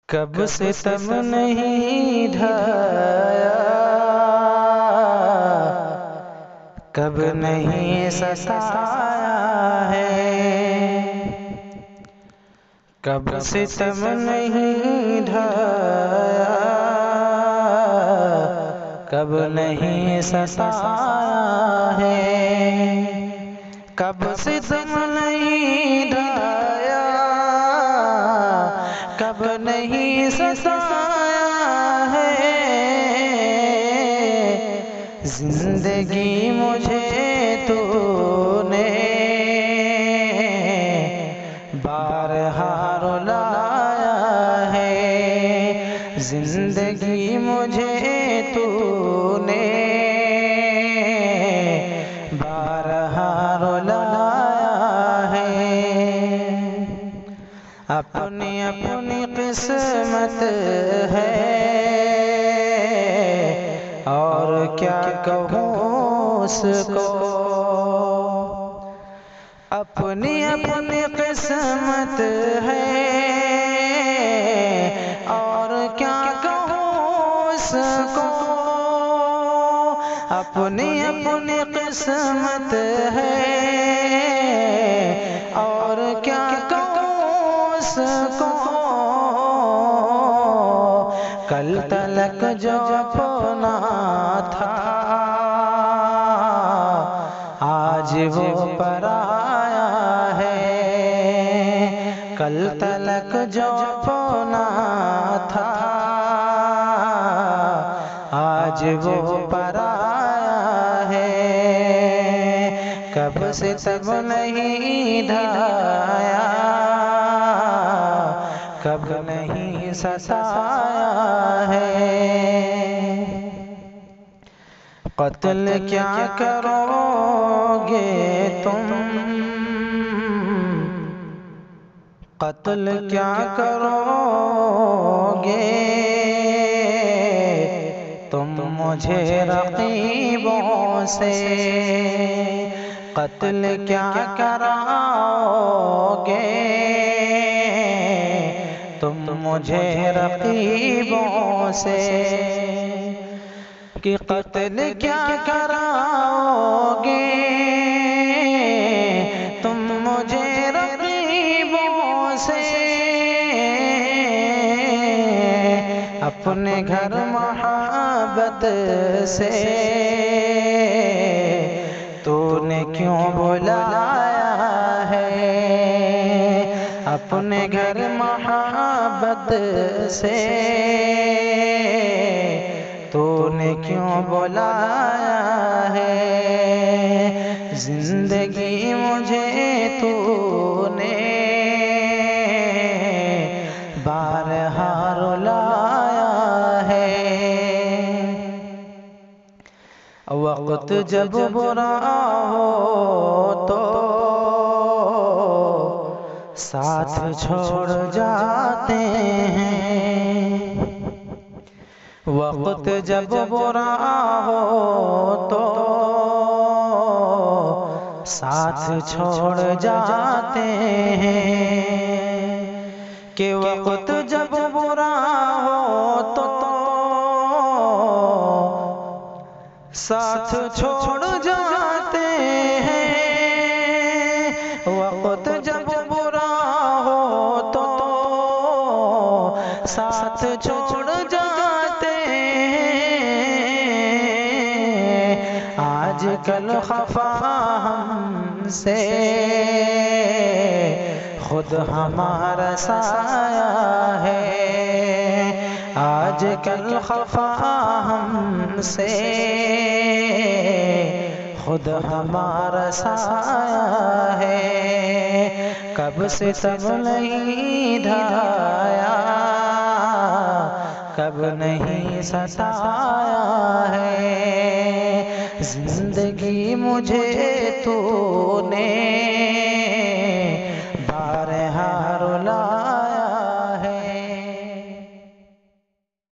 कब से तब नहीं ढाया, कब नहीं सताया है। कब से तब नहीं ढाया, कब नहीं सताया है। कब से तब नहीं ढाया, कब नहीं सताया है। जिंदगी मुझे तूने बारहा रुलाया है। जिंदगी मुझे तूने बारहा रुलाया है। अपनी अपनी किस्मत है और क्या कहूँ उसको। अपनी अपनी किस्मत है और क्या कहूँ उसको। अपनी अपनी किस्मत है और क्या कहूँ उसको। कल तलक जो अपना था आज वो पराया है। कल तलक जो अपना था आज वो पराया है। कब से तब नहीं ढाया, कब नहीं सताया है। कत्ल क्या करोगे तुम, कत्ल क्या करोगे तुम मुझे रकीबों से। कत्ल क्या कराओगे तुम मुझे रकीबों से। कि कत्ल क्या कराओगे तुम मुझे रकीबों से। अपने घर मोहब्बत से तूने क्यों बुलाया है। अपने घर मोहब्बत से तूने क्यों बुलाया है। जिंदगी मुझे तूने बारहा रुलाया है। वक्त जब बुरा हो तो साथ छोड़ जाते हैं। वक्त जब बुरा हो तो साथ छोड़ जाते हैं। कि वक्त जब बुरा हो तो साथ छोड़ जाते हैं। वक्त जब बुरा हो तो साथ छोड़ जाते हैं। आजकल खफा हमसे खुद हमारा साया है। आजकल खफा हमसे खुद हमारा साया है। कब से तब नहीं ढाया, कब नहीं सताया है। जिंदगी मुझे तूने